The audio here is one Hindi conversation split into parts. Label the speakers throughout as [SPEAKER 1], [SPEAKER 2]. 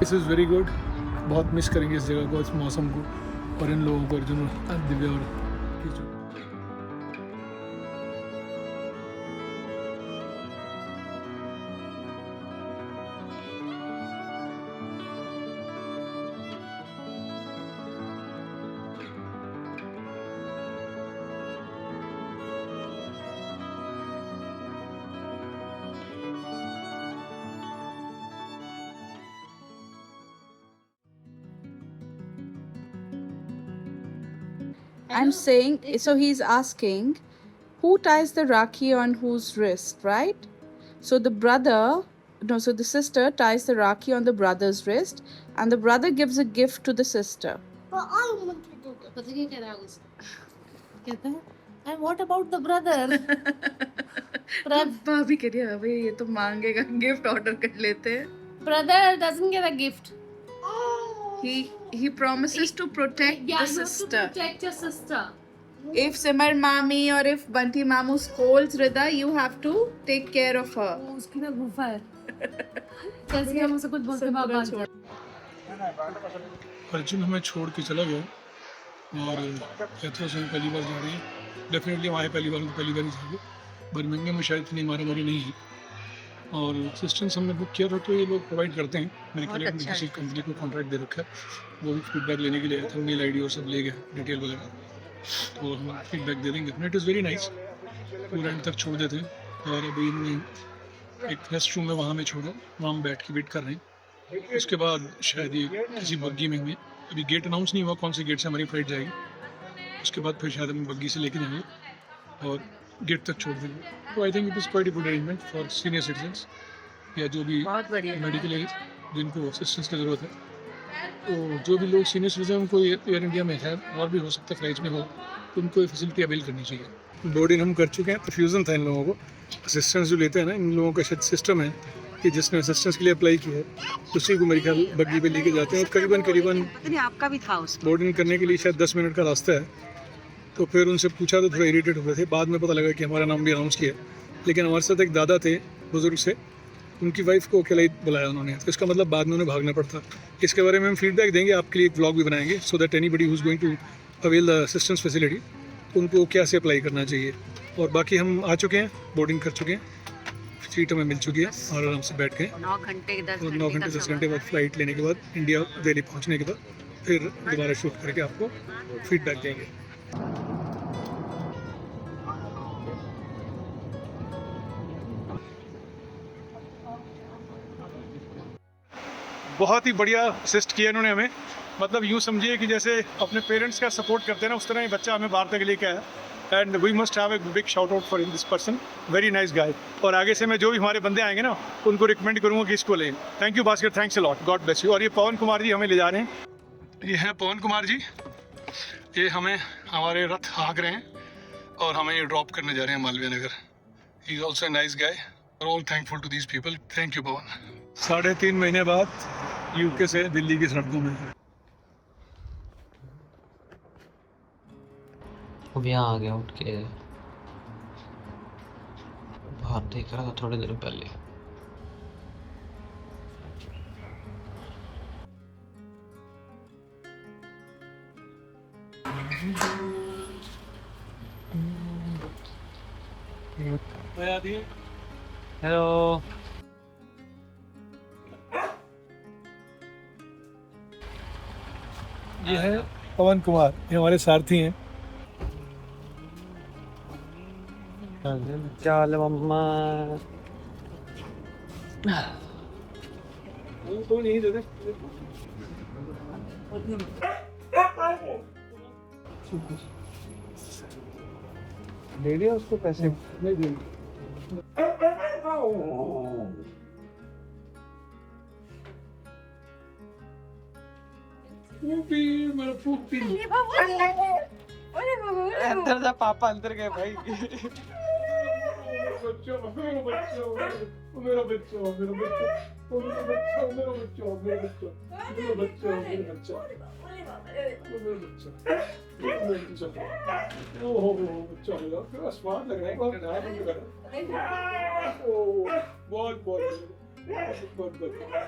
[SPEAKER 1] This is very good. बहुत मिस करेंगे इस जगह को, इस मौसम को और इन लोगों को, अर्जुन दिव्या और कीचु।
[SPEAKER 2] I'm saying, so he's asking, who ties the Rakhi on whose wrist, right? So the brother, no, so the sister ties the Rakhi on the brother's wrist, and the brother gives a gift to the sister.
[SPEAKER 3] But I want to do that. पता क्या कह रहा है उसे? कहता है, and what about the brother?
[SPEAKER 2] भाभी कह रही है अबे ये तो मांगेगा, गिफ्ट ऑर्डर कर लेते हैं.
[SPEAKER 3] Brother doesn't get a gift.
[SPEAKER 2] He promises to protect
[SPEAKER 3] Yeah,
[SPEAKER 2] the
[SPEAKER 3] you have
[SPEAKER 2] sister.
[SPEAKER 3] to protect your sister.
[SPEAKER 2] If Simar Mami or if Bunty Mamu scolds Rida, you have to take care of her.
[SPEAKER 3] वो उसकी ना गुफा है. कैसे हम उसे कुछ बोलते बाबा.
[SPEAKER 1] अर्जुन हमें छोड़ के चला गया और कैथो से पहली बार जा रही है। डेफिनेटली वहाँ पहली बार ही जाएगी। बर्मिंघम में शायद इतनी मारामारी नहीं है और असिस्टेंस हमने बुक किया था तो ये लोग प्रोवाइड करते हैं। मेरे ख्याल में किसी कंपनी को कॉन्ट्रैक्ट दे रखा है, वो भी फीडबैक लेने के लिए आया था, मेल आई डी और सब ले गया, डिटेल वगैरह, तो हम फीडबैक दे देंगे। इट इज़ वेरी नाइस, पूरा एंड तक छोड़ देते हैं। और अभी इन्होंने एक रेस्ट रूम में वहाँ में छोड़ा, वहाँ हम बैठ के वेट कर रहे हैं। उसके बाद शायद ये किसी बग्गी में हमें, अभी गेट अनाउंस नहीं हुआ कौन से गेट से हमारी फ्लाइट जाएगी, उसके बाद फिर शायद हम बग्गी से लेके जाएंगे और गेट तक छोड़ देंगे। तो I think it is quite a good arrangement for senior citizens या जो भी मेडिकल एज जिनको असिस्टेंस की ज़रूरत है। तो जो भी लोग सीनियर सिटीजन उनको एयर इंडिया में है और भी हो सकता है फ्लाइट्स में हो, तो उनको ये फैसिलिटी अवेल करनी चाहिए। बोर्डिंग हम कर चुके हैं, परफ्यूज़न था इन लोगों को। असिस्टेंस जो लेते हैं ना, इन लोगों का शायद सिस्टम है कि जिसने असिस्टेंस के लिए अप्लाई किया है उसी को मेरे ख्याल बग्गी पे लेके जाते हैं। और करीबन
[SPEAKER 2] आपका भी था उस
[SPEAKER 1] बोर्डिंग करने के लिए शायद 10 मिनट का रास्ता है। तो फिर उनसे पूछा तो थोड़ा इरीटेट हुए थे, बाद में पता लगा कि हमारा नाम भी अनाउंस किया। लेकिन हमारे साथ एक दादा थे बुज़ुर्ग से, उनकी वाइफ को अकेला ही बुलाया उन्होंने, तो इसका मतलब बाद में उन्हें भागना पड़ता। इसके बारे में हम फीडबैक देंगे, आपके लिए एक व्लॉग भी बनाएंगे, so that anybody who is going to avail the assistance facility उनको क्या से अप्लाई करना चाहिए। और बाकी हम आ चुके हैं, बोर्डिंग कर चुके हैं, सीट हमें मिल चुकी है और आराम से बैठ गए।
[SPEAKER 2] 9 घंटे
[SPEAKER 1] 10 घंटे बाद फ्लाइट लेने के बाद इंडिया दिल्ली पहुँचने के बाद फिर दोबारा शूट करके आपको फीडबैक देंगे। बहुत ही बढ़िया असिस्ट किया इन्होंने हमें, मतलब यूँ समझिए कि जैसे अपने पेरेंट्स का सपोर्ट करते हैं ना, उस तरह ही बच्चा हमें बाहर तक लेके आया। And we must have a big shout out for this person, very nice guy. और आगे से मैं जो भी हमारे बंदे आएंगे ना उनको रिकमेंड करूँगा कि इसको लें। Thank you Bhaskar, thanks a lot, God bless you. और ये पवन कुमार जी हमें ले जा रहे हैं, ये हैं पवन कुमार जी, ये हमें हमारे रथ हाँक रहे हैं और हमें ये ड्रॉप करने जा रहे हैं Malviya Nagar. He is also a nice guy, all thankful to these people. Thank you Pawan. 3.5 महीने बाद यूके से दिल्ली की सड़कों में।
[SPEAKER 4] अब यहाँ आ गया उठ के, बाहर देख रहा था थोड़ी देर पहले। हेलो,
[SPEAKER 1] ये है पवन कुमार, ये हमारे सारथी हैं।
[SPEAKER 4] चल मम्मा,
[SPEAKER 1] तो नहीं दे दे।
[SPEAKER 4] दे दिया उसको पैसे?
[SPEAKER 1] नहीं दे। पूपी, मेरा पूपी।
[SPEAKER 4] अंदर जा पापा, अंदर गए भाई।
[SPEAKER 1] बच्चों, मेरा बच्चा, मेरा बच्चा, मेरा बच्चा, मेरा बच्चा, मेरा बच्चा, मेरा बच्चा, मेरा बच्चा, मेरा बच्चा, मेरा बच्चा, मेरा बच्चा। ओहो बच्चा मेरा, क्या स्वाद लग रहा है, बहुत नया लग रहा है। ओह बहुत बहुत बहुत बहुत।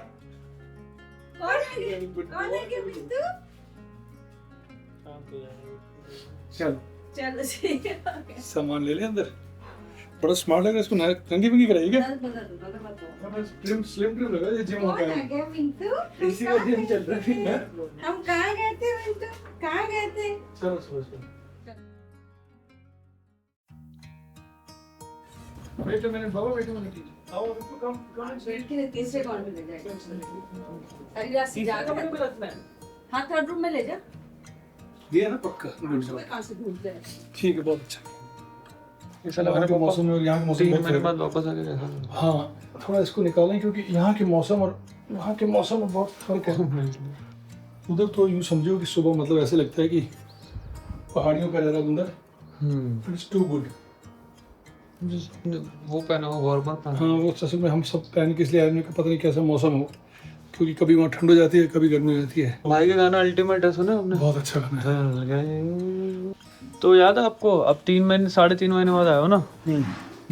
[SPEAKER 1] चलो
[SPEAKER 2] चलो ठीक है
[SPEAKER 1] सामान ले ले अंदर। बड़ा स्मार्ट लग रहा है, इसको रंगी बिंगी कराई क्या? स्लिम स्लिम ट्रिम लगा, ये जिम हो गया। इसी का जिम चल रहा है।
[SPEAKER 2] हम कहाँ गए थे मिंटू, कहाँ गए थे?
[SPEAKER 1] चलो चलो वेट अ मिनट बाबा, वेट अ मिनट। आओ रुको, कम कम से
[SPEAKER 2] तीसरे कौन में ले जाएगा? अरे रास्ते जाकर हाँ थर्ड रूम में ले जा।
[SPEAKER 1] दिया ना पक्का।
[SPEAKER 2] कहाँ से ढूंढते हैं?
[SPEAKER 1] ठीक है, बहुत अच्छा। ऐसा लग रहा है मौसम और यहाँ का मौसम
[SPEAKER 4] 3
[SPEAKER 1] बहुत
[SPEAKER 4] महीने
[SPEAKER 1] फर्क
[SPEAKER 4] बाद वापस आ गए कैसा?
[SPEAKER 1] हाँ, थोड़ा इसको निकालें क्योंकि यहाँ के मौसम और वहाँ के मौसम में बहुत फर्क है। उधर तो यूँ समझो कि सुबह मतलब ऐसे लगता है कि पहाड़ियों का रहा अंदर। It's too good.
[SPEAKER 4] वो पहना हो वॉर्मर पहना।
[SPEAKER 1] हाँ, वो असल में हम सब पहन के इसलिए आदमी को पता नहीं कैसा मौसम हो, क्योंकि कभी वहाँ ठंड हो जाती है, कभी गर्मी हो जाती है।
[SPEAKER 4] भाई का गाना अल्टीमेट है, सुना आपने?
[SPEAKER 1] बहुत अच्छा गाना है।
[SPEAKER 4] तो याद है आपको, अब 3 महीने 3.5 महीने बाद आए हो ना?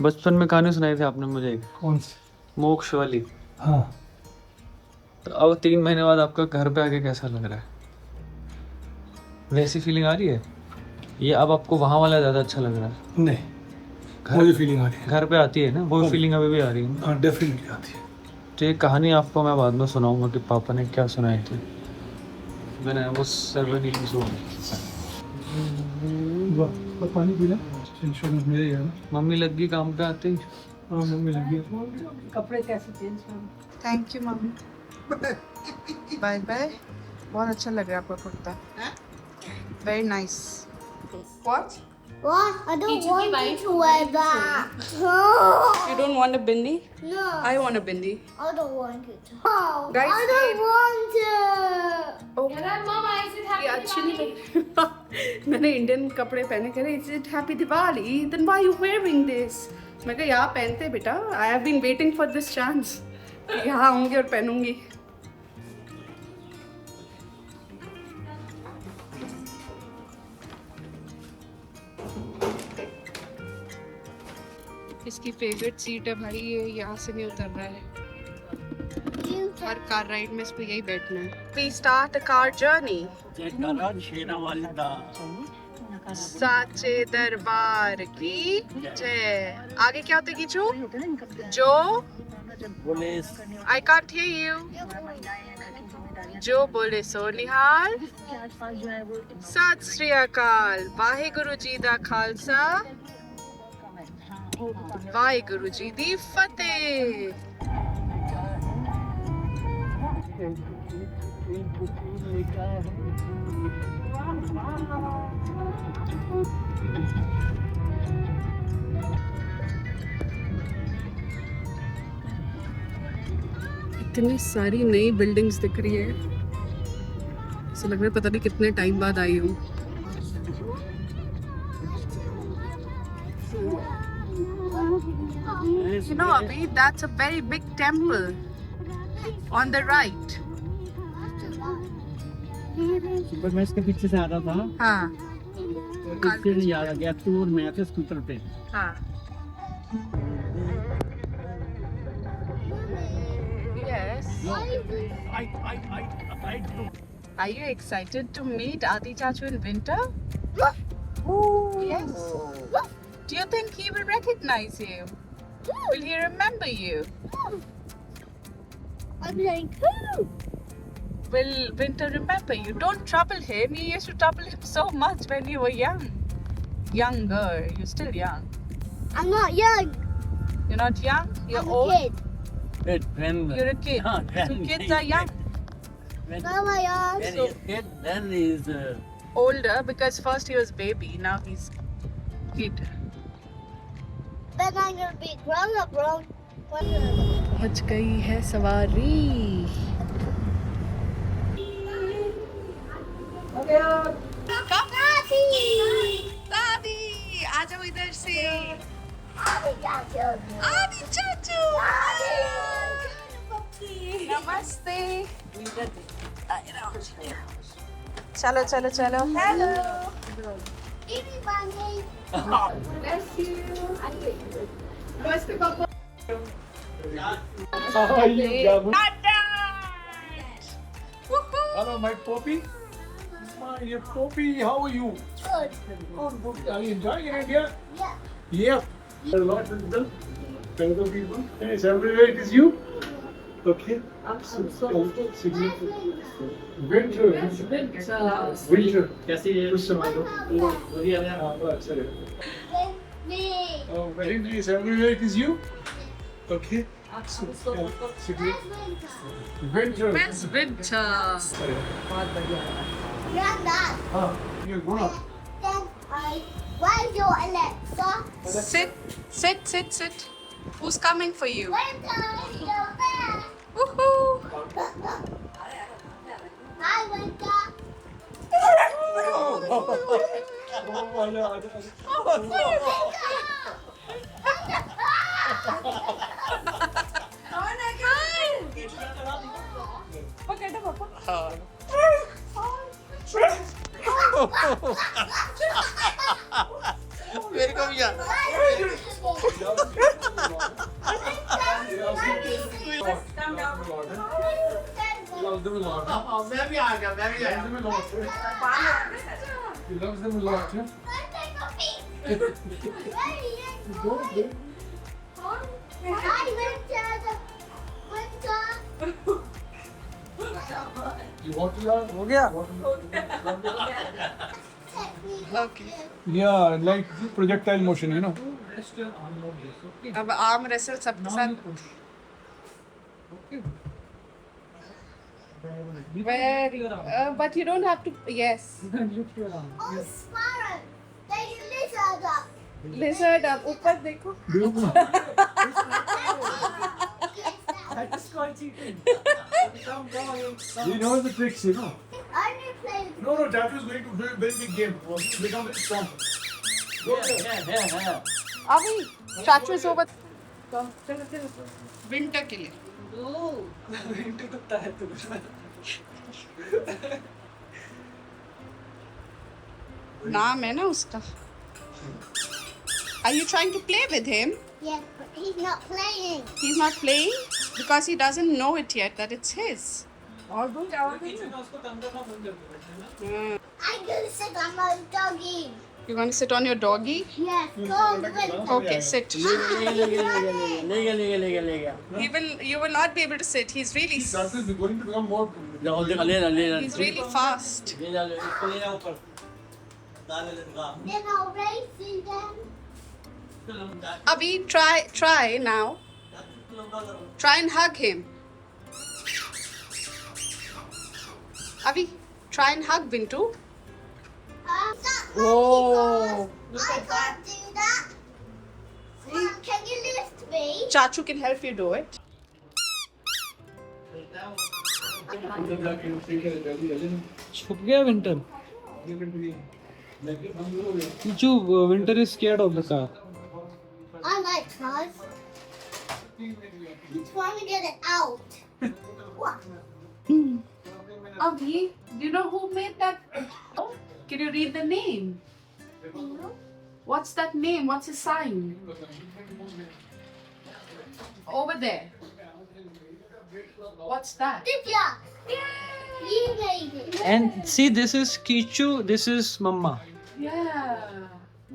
[SPEAKER 4] बचपन में कहानी सुनाई थी आपने मुझे एक,
[SPEAKER 1] कौन सी?
[SPEAKER 4] मोक्ष वाली।
[SPEAKER 1] हाँ,
[SPEAKER 4] तो अब 3 महीने बाद आपका घर पे आके कैसा लग रहा है? वैसी फीलिंग आ रही है? ये अब आपको वहाँ वाला ज़्यादा अच्छा लग रहा है?
[SPEAKER 1] नहीं, मुझे फीलिंग आ रही है।
[SPEAKER 4] घर पे आती है ना वो फीलिंग, अभी भी आ रही है?
[SPEAKER 1] हाँ, डेफिनेटली आती है।
[SPEAKER 4] तो ये कहानी आपको मैं बाद में सुनाऊंगा कि पापा ने क्या सुनाई थी। मैंने वो 7 years old।
[SPEAKER 1] वाह, पानी पी ले, इंश्योरेंस मिल जाएगा ना।
[SPEAKER 4] मम्मी लग गई काम पे आते ही।
[SPEAKER 1] हाँ, मम्मी लगी।
[SPEAKER 2] कपड़े कैसे चेंज करूँ? Thank you mummy. Bye bye. बहुत अच्छा लग रहा है आपका kurta. Very nice. What?
[SPEAKER 5] What? I don't
[SPEAKER 3] Teacher
[SPEAKER 5] want
[SPEAKER 3] की
[SPEAKER 5] you
[SPEAKER 3] wife
[SPEAKER 5] to wear that. No.
[SPEAKER 2] You don't want a bindi?
[SPEAKER 5] No.
[SPEAKER 2] I want a bindi.
[SPEAKER 5] I don't want it. No.
[SPEAKER 2] Guys,
[SPEAKER 5] I don't want it.
[SPEAKER 2] Oh,
[SPEAKER 3] Mama, is it happy
[SPEAKER 2] ये अच्छी नहीं
[SPEAKER 3] Diwali?
[SPEAKER 2] लगी। मैंने इंडियन कपड़े पहने कह रहे is it happy Diwali, then why you wearing this? मैं कहा यहाँ पहनते बेटा, I have been waiting for this chance. यहाँ आऊंगी और पहनूंगी। इसकी फेवरेट सीट है भाई, ये यहाँ से नहीं उतर रहा है। हर कार राइड में इसको यही बैठना है। We start a car journey. साचे दरबार की जय। आगे क्या होते कीचू? जो I can't hear you. जो बोले सो निहाल। सत श्री अकाल। वाहेगुरु जी दा खालसा, वाहेगुरु जी दी फतेह। इतनी सारी नई बिल्डिंग्स दिख रही है, ऐसा लग रहा है पता नहीं कितने टाइम बाद आई हूँ। You know, Abhi, that's a very big temple on the right.
[SPEAKER 6] Super मैं इसके पीछे से आ रहा था,
[SPEAKER 2] हाँ
[SPEAKER 6] तो इससे नहीं आ गया तू और मैं थे स्कूटर पे।
[SPEAKER 2] हाँ। Yes. Are you excited to meet Adi Chachu in winter? Yes. Do you think he will recognize you? Will he remember you?
[SPEAKER 5] I'm like, who?
[SPEAKER 2] Will Winter remember you? Don't trouble him. You used to trouble him so much when you were young. Younger. You're still young.
[SPEAKER 5] I'm not young.
[SPEAKER 2] You're not young? You're
[SPEAKER 5] I'm
[SPEAKER 2] old?
[SPEAKER 5] a kid.
[SPEAKER 6] When
[SPEAKER 2] You're a kid. So kids are young.
[SPEAKER 5] Now I am.
[SPEAKER 6] when he's kid, then he's
[SPEAKER 2] Older because first he was baby. Now he's kid.
[SPEAKER 5] Then I'm gonna be grown up, bro.
[SPEAKER 2] बच गई है सवारी। दादी आ जाओ इधर से। आदि चाचू नमस्ते। चलो चलो चलो। हेलो। नमस्ते पापा।
[SPEAKER 1] Hello, my Poppy. My dear Poppy, how are you?
[SPEAKER 5] Good.
[SPEAKER 1] Oh, good. Are you enjoying India?
[SPEAKER 5] Yeah.
[SPEAKER 1] Yep. A lot of people. Welcome people. Yes, everywhere it is you. Okay. Winter. Winter.
[SPEAKER 6] कैसी है?
[SPEAKER 1] कुछ समय दो.
[SPEAKER 6] बढ़िया है।
[SPEAKER 1] हाँ, बस, चलो.
[SPEAKER 5] Me.
[SPEAKER 1] Oh, very nice. Everywhere it is you. Okay. Winter.
[SPEAKER 2] Where's Winter?
[SPEAKER 5] Granddad.
[SPEAKER 1] Ah, you're grown up.
[SPEAKER 5] Then where's your Alexa?
[SPEAKER 2] Sit. Who's coming for you?
[SPEAKER 5] Winter, you're there.
[SPEAKER 2] Woohoo!
[SPEAKER 5] Hi, Winter.
[SPEAKER 6] मेरे को भी यार। मैं भी आ गया, मैं भी आया।
[SPEAKER 1] He loves them a lot, yeah?
[SPEAKER 5] Hi, Winter. Winter.
[SPEAKER 1] You want to learn?
[SPEAKER 4] हो गया?
[SPEAKER 2] Okay.
[SPEAKER 1] Yeah, like projectile motion, you know.
[SPEAKER 2] अब arm wrestle सबके साथ. Very. But you don't have to. Yes.
[SPEAKER 5] Oh, sparrow. There's a lizard up.
[SPEAKER 2] Lizard अब ऊपर देखो.
[SPEAKER 1] He knows the tricks, you know.
[SPEAKER 5] I only play with
[SPEAKER 1] No, Tattoo is going to do a very big game. He'll become very strong.
[SPEAKER 6] है।
[SPEAKER 2] अभी चाचू is over. Winter के लिए. नाम है ना उसका. Are you trying to play with him?
[SPEAKER 5] Yes, but he's not playing.
[SPEAKER 2] He's not playing because he doesn't know it yet that it's his.
[SPEAKER 5] I'm gonna sit on my doggy.
[SPEAKER 2] You're going to sit on your doggy?
[SPEAKER 5] Yes, go Winter.
[SPEAKER 2] Okay, sit.
[SPEAKER 6] ले गया।
[SPEAKER 2] You will not be able to sit. He's really
[SPEAKER 1] Tattoo is going to become more.
[SPEAKER 6] ले
[SPEAKER 2] he's really fast.
[SPEAKER 6] इसको ले ऊपर।
[SPEAKER 5] Then I'll race you then.
[SPEAKER 2] Abhi, try now. Try and hug him. Abhi, try and hug Bintu.
[SPEAKER 5] Oh. I can't do that. Mom, can you lift me?
[SPEAKER 2] Chachu can help you do it.
[SPEAKER 4] छुप गया winter. Kichu, winter is scared of the car.
[SPEAKER 5] I like cars. Just want to get it out. What?
[SPEAKER 2] Abhi, do you know who made that? Can you read the name? What's that name? What's his sign? Over there. What's that?
[SPEAKER 5] Divya, you made it.
[SPEAKER 4] And see, this is Kichu, this is Mama.
[SPEAKER 2] Yeah.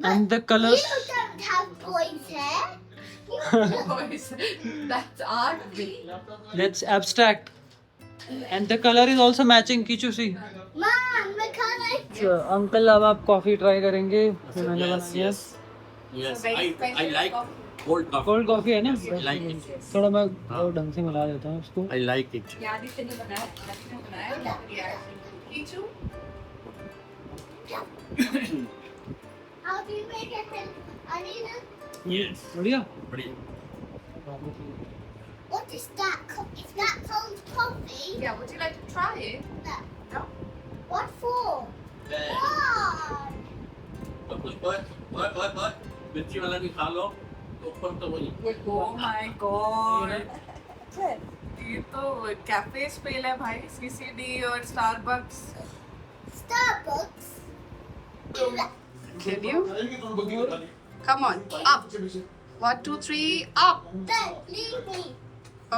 [SPEAKER 4] And the
[SPEAKER 5] You
[SPEAKER 4] colors.
[SPEAKER 5] don't have boys hair.
[SPEAKER 2] Boys, that's art.
[SPEAKER 4] That's abstract. And the color is also matching. Kichu, see.
[SPEAKER 5] Mom, look how I
[SPEAKER 4] uncle अब आप कॉफी ट्राई करेंगे जो मैंने बनाई है.
[SPEAKER 6] Yes, I like cold coffee.
[SPEAKER 4] Cold coffee है ना.
[SPEAKER 6] like it.
[SPEAKER 4] थोड़ा मैं और ढंग से मिला देता हूँ उसको.
[SPEAKER 6] I like it.
[SPEAKER 2] Kichu?
[SPEAKER 5] How do you make it in Anina?
[SPEAKER 6] Yes.
[SPEAKER 4] बढ़िया.
[SPEAKER 5] What is that? Is that cold coffee?
[SPEAKER 2] Yeah, would you like to try it?
[SPEAKER 5] No. What for? Why?
[SPEAKER 6] मिर्ची वाला भी खा लो ऊपर तो वही
[SPEAKER 2] Oh my god. ये तो कैफे स्पेल है भाई. CCD और Starbucks.
[SPEAKER 5] Starbucks.
[SPEAKER 2] Can you? Come on, up. 1, 2, 3, up.
[SPEAKER 5] Don't leave me.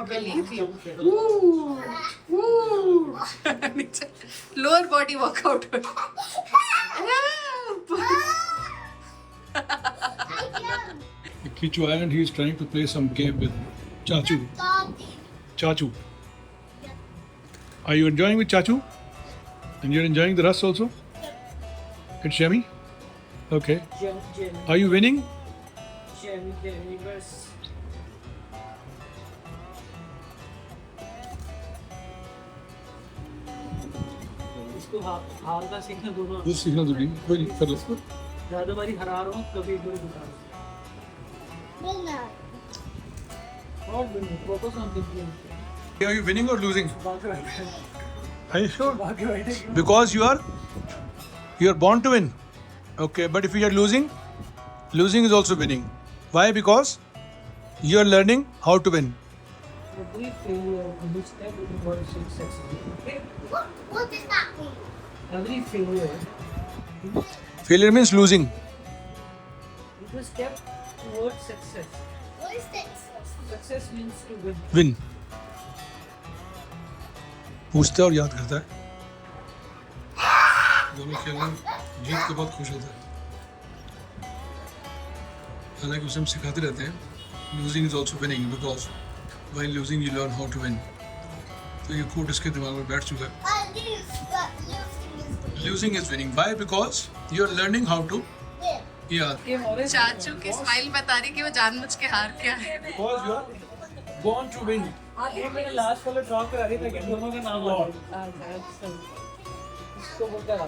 [SPEAKER 2] believe you. Woo, woo. Lower body workout.
[SPEAKER 1] Kichu and he is trying to play some game with Chachu. Chachu. Are you enjoying with Chachu? And you're enjoying the rust also? It's yummy? Okay. Are you winning?
[SPEAKER 6] इसको हाल का सीखना दोनों
[SPEAKER 1] This signal to be very fast.
[SPEAKER 6] ज्यादा बारी हरा रहा हूँ कभी कोई दुकान और focus on the
[SPEAKER 1] Are you winning or losing?
[SPEAKER 6] Game
[SPEAKER 1] Are you sure?
[SPEAKER 6] बाकी बैठे
[SPEAKER 1] Because you are born to win. Okay, but if you are losing is also winning. Why? Because you are learning how to win.
[SPEAKER 6] every failure in which everybody should succeed.
[SPEAKER 5] What does that mean?
[SPEAKER 6] Every failure
[SPEAKER 1] Failure means losing.
[SPEAKER 6] is a step towards success.
[SPEAKER 5] What is this?
[SPEAKER 6] Success means to win.
[SPEAKER 1] Win. पूछता है और याद करता है. दोनों खेल रहे हैं, जीत के बहुत खुश होता है. हालांकि उसे हम सिखाते रहते हैं. Losing is also winning because while losing you learn how to win. तो ये कोट इसके दिमाग में बैठ चुका है.
[SPEAKER 5] I lose, but losing is
[SPEAKER 1] Losing is winning. Why? Because you are learning how to.
[SPEAKER 5] win.
[SPEAKER 1] Yeah.
[SPEAKER 2] चाचू की स्माइल बता रही कि वो जानबूझ के हार गया है.
[SPEAKER 1] Because you are born to win.
[SPEAKER 6] ये मैंने लास्ट वाला ड्रॉ करा दी ताकि दोनों का नाम आ जाए इसको बोलता है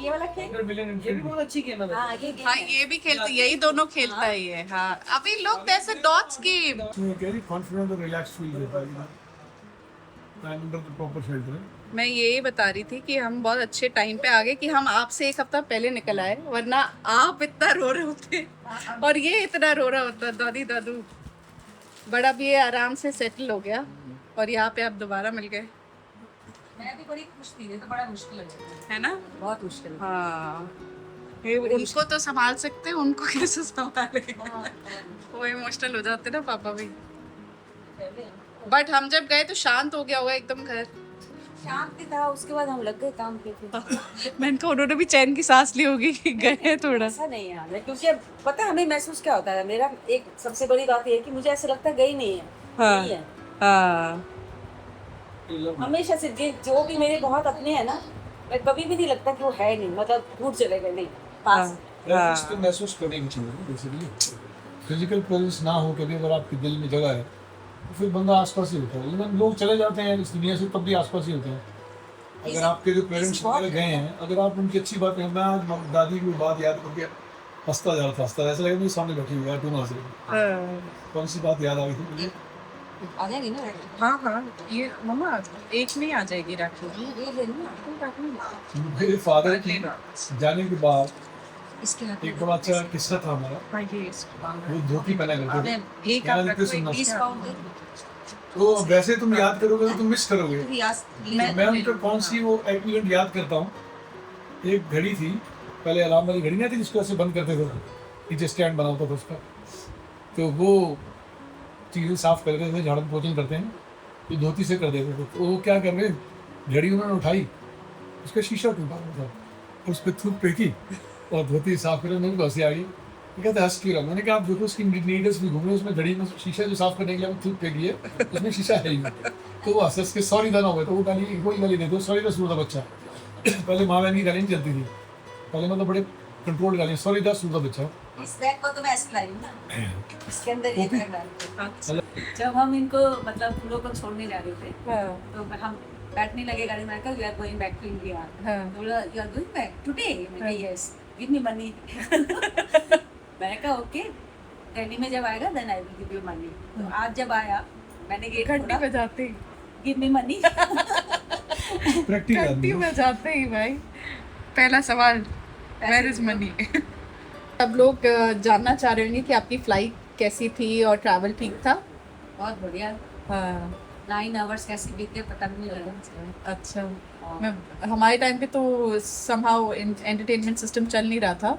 [SPEAKER 3] ये वाला खेल
[SPEAKER 6] ये भी बहुत अच्छी गेम है
[SPEAKER 2] हाँ ये भी खेलता, यही दोनों खेलता है ये. हाँ अभी लोग जैसे dots game.
[SPEAKER 1] Very confident and relaxed feel देता है. I'm under the proper shelter.
[SPEAKER 2] मैं यही बता रही थी कि हम बहुत अच्छे टाइम पे आ गए कि हम आपसे एक हफ्ता पहले निकल आए, वरना आप इतना रो रहे होते और ये इतना रो रहा होता. दादी दादू बड़ा भी ये आराम से सेटल हो गया और यहाँ पे आप दोबारा मिल गए.
[SPEAKER 3] मैं भी बड़ी खुश थी, ये तो बड़ा मुश्किल
[SPEAKER 2] है ना?
[SPEAKER 3] बहुत मुश्किल
[SPEAKER 2] हाँ उनको तो संभाल सकते हैं, उनको कैसे संभाले. वो इमोशनल हो जाते ना पापा भी. बट हम जब गए तो शांत हो गया होगा एकदम घर.
[SPEAKER 3] शांति था, उसके बाद हम लग गए काम पे.
[SPEAKER 2] मैंने कहा उन्होंने भी चैन की सांस ली होगी कि गए थोड़ा.
[SPEAKER 3] ऐसा नहीं है क्योंकि अब पता है हमें महसूस क्या होता है. मेरा एक सबसे बड़ी बात ये है कि मुझे ऐसा लगता है गई नहीं है.
[SPEAKER 2] हाँ.
[SPEAKER 3] नहीं है
[SPEAKER 2] हाँ
[SPEAKER 3] हमेशा से जो भी मेरे बहुत अपने हैं ना, मैं कभी भी नहीं लगता कि वो है नहीं, मतलब दूर चले गए. नहीं पास.
[SPEAKER 1] इसको महसूस करने की चाहिए बेसिकली. फिजिकल प्रेजेंस ना हो कभी अगर आपके दिल में जगह है तो फिर बंदा आसपास ही होता है. लेकिन लोग चले जाते हैं इस दुनिया से तब भी आसपास ही होते हैं. अगर आपके जो पेरेंट्स वगैरह गए हैं, अगर आप उनकी अच्छी बात हैं. मैं आज दादी की बात याद करके हंसता जा रहा था. हंसता ऐसा लगा मेरे सामने बैठी हुई है. तुम हंस रहे हो. कौन सी बात याद आ गई थी मुझे?
[SPEAKER 3] आ जाएगी ना.
[SPEAKER 2] हाँ हाँ ये मम्मा एक में आ जाएगी राखी.
[SPEAKER 3] ये ले लो.
[SPEAKER 1] मेरे फादर की जाने के बाद
[SPEAKER 3] इसके हाथ
[SPEAKER 1] एक बड़ा अच्छा किस्सा था हमारा.
[SPEAKER 2] हाँ ये इसको
[SPEAKER 1] वो धोती पहना करते थे.
[SPEAKER 2] एक
[SPEAKER 1] ध्यान
[SPEAKER 2] आप
[SPEAKER 1] देके
[SPEAKER 2] रखो,
[SPEAKER 1] सुनना.
[SPEAKER 3] 20 पाउंड
[SPEAKER 1] तो वैसे तुम याद करोगे तो तुम मिस करोगे. मैं उनका कौन सी वो एक्सीडेंट याद करता हूँ. एक घड़ी थी पहले, अलार्म वाली घड़ी नहीं थी जिसको ऐसे बंद करते थे, नीचे स्टैंड बना होता था उसका. तो वो चीज़ें साफ कर देते थे, झाड़ू पोछन करते हैं तो धोती से कर देते थे. तो वो क्या कर रहे, घड़ी उन्होंने उठाई, उसका शीशा टूटा हुआ था, उस पर थूक फेंकी और धोती साफ करे. उन्होंने हंसी आ गई. ये कहते हंस क्यों रहा. मैंने कहा आप देखो उसकी नीडल्स भी घूम रहे, उसमें घड़ी में शीशा जो साफ करने के लिए थूक फेंकी है, उसमें शीशा है ही नहीं. तो वो हंस के सॉरी था ना हुआ. तो वो गाली वही गाली दे दो, सॉरी का सूर था बच्चा. पहले माँ बहन की गाली नहीं चलती थी पहले, मतलब बड़े कंट्रोल गाली, सॉरी था सूर था बच्चा.
[SPEAKER 3] इस बैग को तो मैं ऐसे लाई हूँ ना, इसके अंदर ये बैग डाल. जब हम इनको मतलब फूलों को छोड़ने जा रहे थे तो हम बैठने लगे गाड़ी में. We are going back to India. तो बोला you are going back today. मैं कहा यस, गिव मी मनी. मैंने कहा ओके, दिल्ली में जब आएगा then I will give you money. तो आज जब आया मैंने गेट
[SPEAKER 2] घंटी
[SPEAKER 3] खोला,
[SPEAKER 2] बजाते
[SPEAKER 3] गिव मी मनी.
[SPEAKER 1] प्रैक्टिस
[SPEAKER 2] घंटी बजाते ही भाई पहला सवाल वेयर इज मनी. अब लोग जानना चाह रहे होंगे कि आपकी फ्लाइट कैसी थी और ट्रैवल ठीक था.
[SPEAKER 3] बहुत बढ़िया.
[SPEAKER 2] हाँ
[SPEAKER 3] 9 आवर्स कैसे बीते पता भी नहीं लगा.
[SPEAKER 2] अच्छा. मैं हमारे टाइम पे तो समहाउ एंटरटेनमेंट सिस्टम चल नहीं रहा था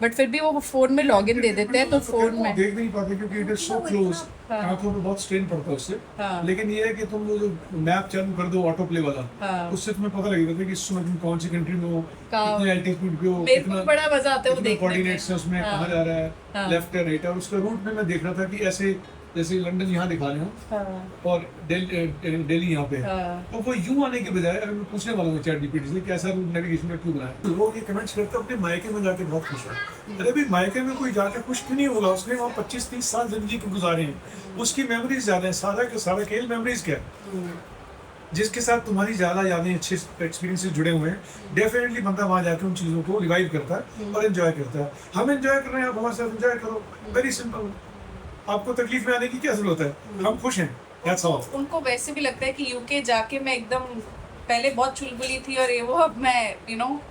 [SPEAKER 2] बट फिर भी वो फोन में लॉगिन दे देते हैं तो फोन में
[SPEAKER 1] देख नहीं पाते क्योंकि इट इज सो क्लोज, आंखों पे बहुत स्ट्रेन पड़ता है उससे।
[SPEAKER 2] हाँ।
[SPEAKER 1] लेकिन ये है कि तुम वो जो मैप चालू कर दो ऑटो प्ले वाला,
[SPEAKER 2] हाँ।
[SPEAKER 1] उससे तुम्हें पता लगेगा कि इस समय तुम कौन सी कंट्री में हो,
[SPEAKER 2] कहाँ-
[SPEAKER 1] कितने एल्टीट्यूड पे हो,
[SPEAKER 2] मेरे को बड़ा मजा आता है वो देखने
[SPEAKER 1] कोऑर्डिनेट्स है उसमें,
[SPEAKER 2] हाँ।
[SPEAKER 1] कहाँ जा रहा है,
[SPEAKER 2] हाँ।
[SPEAKER 1] लेफ्ट है राइट है। और उसका रूट में मैं देख रहा था कि ऐसे जैसे लंदन यहाँ दिखा रहे हो
[SPEAKER 2] हाँ,
[SPEAKER 1] और दिल्ली यहाँ पे है।
[SPEAKER 2] हाँ,
[SPEAKER 1] तो वो यूं आने के बजाय अगर मैं पूछने वाला हूँ चैट जीपीटी से कि ऐसा रूट नेविगेशन का क्यों बनाया, तो लोग ये कमेंट्स करते हैं अपने मायके में जाके बहुत खुश है। अरे भाई मायके में कोई जाके खुश क्यों नहीं होगा, उसने वहाँ 25-30 साल जिंदगी को गुजारे हैं, उसकी मेमोरीज ज्यादा है, सारा खेल मेमोरीज क्या है, जिसके साथ तुम्हारी ज्यादा यादें अच्छे एक्सपीरियंसेस जुड़े हुए हैं, डेफिनेटली बंदा वहाँ जाके उन चीज़ों को रिवाइव करता है और एंजॉय करता है। हम एंजॉय कर रहे हैं, आप हमारे साथ एंजॉय करो, वेरी सिंपल। आपको तकलीफ में आने की क्या जरूरत है, हम खुश हैं, दैट्स ऑल।
[SPEAKER 2] उनको वैसे भी लगता है कि यूके जाके मैं एकदम पहले बहुत चुलबुली थी और ये वो, अब मैं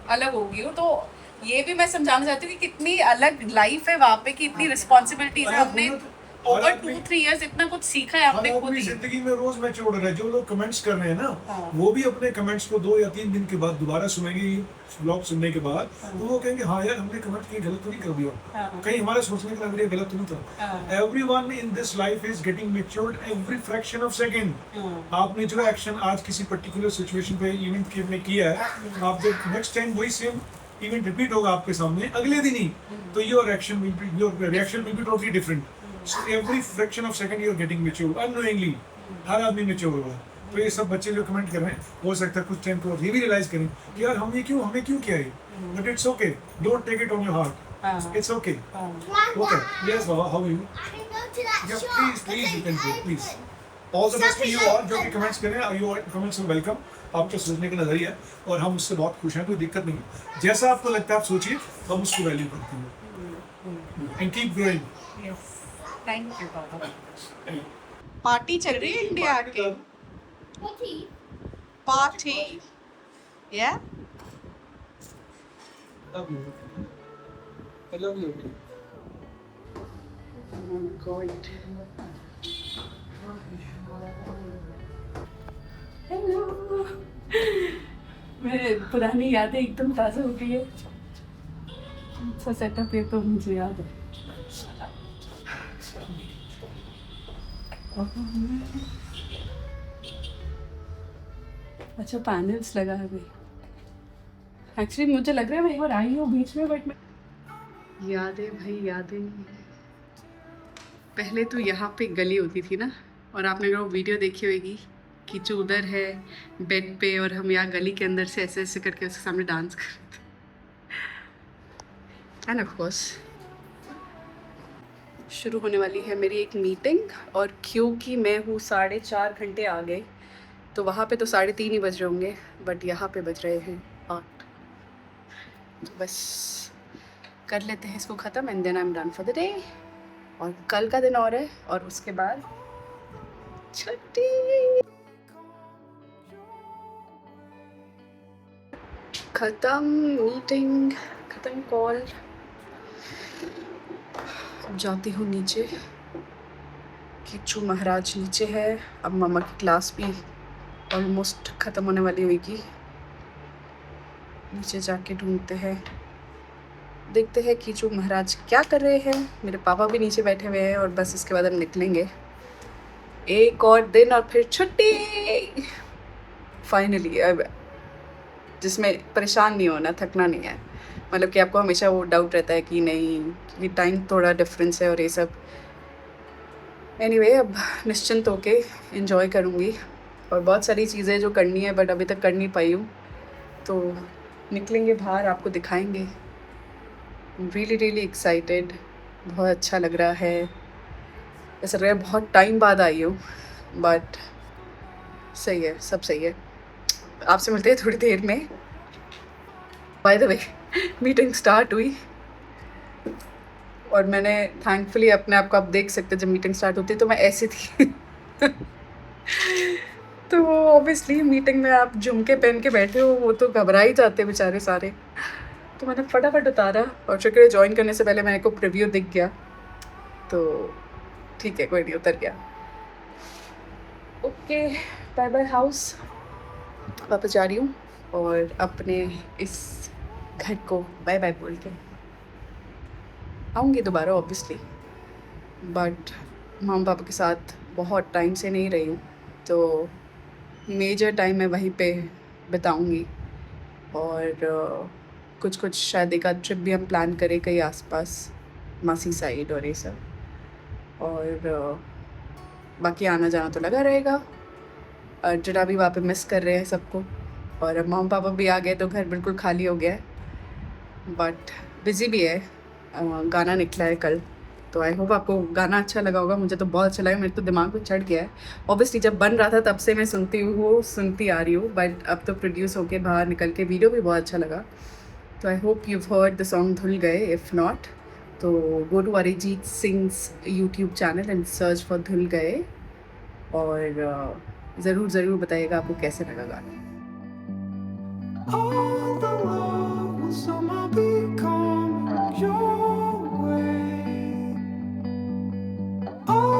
[SPEAKER 2] अलग हो गई हूँ। तो ये भी मैं समझाना चाहती हूँ कि कितनी अलग लाइफ है वहाँ पे, कि इतनी रिस्पॉन्सिबिलिटीज है। हमने ओवर 2-3 इयर्स इतना कुछ सीखा है हमने खुद
[SPEAKER 1] अपनी
[SPEAKER 2] ही।
[SPEAKER 1] जिंदगी में रोज मैच उड़ रहा है। जो लोग कमेंट्स कर रहे हैं ना,
[SPEAKER 2] हाँ।
[SPEAKER 1] वो भी अपने कमेंट्स को 2 या 3 दिन के बाद दोबारा सुनेंगे ब्लॉग सुनने के बाद, तो वो कहेंगे हाँ यार हमने कमेंट किया, गलत तो नहीं कर दिया,
[SPEAKER 2] हाँ।
[SPEAKER 1] कहीं हमारे सोचने का नजरिया गलत तो नहीं था।
[SPEAKER 2] हाँ।
[SPEAKER 1] Everyone in this life is getting matured every fraction of second.
[SPEAKER 2] हाँ।
[SPEAKER 1] आपने जो एक्शन आज किसी पर्टिकुलर सिचुएशन पे इवेंट के में किया है, आप जब नेक्स्ट टाइम वही सेम इवेंट रिपीट होगा आपके सामने अगले दिन ही, तो your reaction will be totally different. So every fraction of second you are getting mature unknowingly। हर आदमी मेच्योर होगा। तो ये सब बच्चे जो कमेंट कर रहे हैं, हो सकता है कुछ टाइम को ये भी रियलाइज करें कि यार हमें क्यों किया है, but it's okay, don't take it on your heart, it's okay. Okay, yes बाबा, how are you?
[SPEAKER 5] I can go to that
[SPEAKER 1] Yeah,
[SPEAKER 5] shop.
[SPEAKER 1] please you can go, please। All the best to you all जो भी कमेंट्स करें, योर कमेंट्स आर वेलकम। आपके सोचने का नजरिया है और हम उससे बहुत खुश हैं, कोई दिक्कत नहीं है। जैसा आपको लगता है आप सोचिए, हम उसको वैल्यू करते हैं। And keep growing.
[SPEAKER 2] Thank you Baba. Party चल रही है इंडिया की,
[SPEAKER 5] Potty.
[SPEAKER 2] पार्टी या
[SPEAKER 1] I love you।
[SPEAKER 2] हेलो, मेरे पुरानी यादें एकदम ताज़ा हो गई है। अच्छा सेटअप है तो मुझे याद है। अच्छा पैनल्स लगा है भाई। एक्चुअली मुझे लग रहा है मैं एक बार आई हूँ बीच में, बट मैं यादें भाई यादें। पहले तो यहाँ पे गली होती थी ना, और आपने वो वीडियो देखी होगी कि जो उधर है बेड पे और हम यहाँ गली के अंदर से ऐसे ऐसे करके उसके सामने डांस करते थे। एंड ऑफ कोर्स शुरू होने वाली है मेरी एक मीटिंग, और क्योंकि मैं हूँ 4.5 घंटे आ गए, तो वहाँ पे तो 3:30 ही बज रहे होंगे, बट यहाँ पे बज रहे हैं 8। तो बस कर लेते हैं इसको ख़त्म and then I am done for the day. और कल का दिन और है, और उसके बाद छुट्टी। ख़त्म मीटिंग, ख़त्म कॉल। अब जाती हूँ नीचे, किच्चू महाराज नीचे है। अब मामा की क्लास भी ऑलमोस्ट ख़त्म होने वाली होगी। नीचे जाके ढूंढते हैं, देखते हैं किच्चू महाराज क्या कर रहे हैं। मेरे पापा भी नीचे बैठे हुए हैं, और बस इसके बाद हम निकलेंगे। एक और दिन और फिर छुट्टी फाइनली। अब जिसमें परेशान नहीं होना, थकना नहीं है। मतलब कि आपको हमेशा वो डाउट रहता है कि नहीं, कि टाइम थोड़ा डिफरेंस है और ये सब। एनीवे, अब निश्चिंत होके एंजॉय करूँगी, और बहुत सारी चीज़ें जो करनी है बट अभी तक कर नहीं पाई हूँ, तो निकलेंगे बाहर, आपको दिखाएंगे। रियली एक्साइटेड, बहुत अच्छा लग रहा है। ऐसा लग रहा है बहुत टाइम बाद आई हूँ, बट सही है, सब सही है। आपसे मिलते हैं थोड़ी देर में। By the way, meeting start हुई, और मैंने थैंकफुली अपने आप को, आप देख सकते हैं जब मीटिंग स्टार्ट होती है तो मैं ऐसी थी। तो ऑब्वियसली मीटिंग में आप झुमके पहन के बैठे हो, वो तो घबरा ही जाते हैं बेचारे सारे। तो मैंने फटाफट उतारा, और शुक्र है ज्वाइन करने से पहले मेरे को प्रीव्यू दिख गया, तो ठीक है, कोई नहीं, उतर गया। Okay, bye bye house. वापस जा रही हूँ, और अपने इस घर को बाय बाय बोल के। आऊँगी दोबारा ऑब्वियसली, बट मम्मी पापा के साथ बहुत टाइम से नहीं रही हूँ, तो मेजर टाइम मैं वहीं पे बिताऊँगी। और कुछ कुछ शायद एक आध ट्रिप भी हम प्लान करें कहीं आसपास, मासी साइड और ये सब। और बाकी आना जाना तो लगा रहेगा। अर्जुना भी वहाँ पे मिस कर रहे हैं सबको, और अब मम्मी पापा भी आ गए तो घर बिल्कुल खाली हो गया है, बट बिज़ी भी है। गाना निकला है कल, तो आई होप आपको गाना अच्छा लगा होगा। मुझे तो बहुत अच्छा लगा, मेरे तो दिमाग में चढ़ गया है। ऑब्वियसली जब बन रहा था तब से मैं सुनती आ रही हूँ, बट अब तो प्रोड्यूस होके बाहर निकल के वीडियो भी बहुत अच्छा लगा। तो I hope you heard the song Dhul Gaye. If not तो go to Arijit Singh's YouTube channel and search for Dhul Gaye, और ज़रूर बताइएगा आपको कैसे लगा गाना।
[SPEAKER 7] All the love will somehow be coming your way. All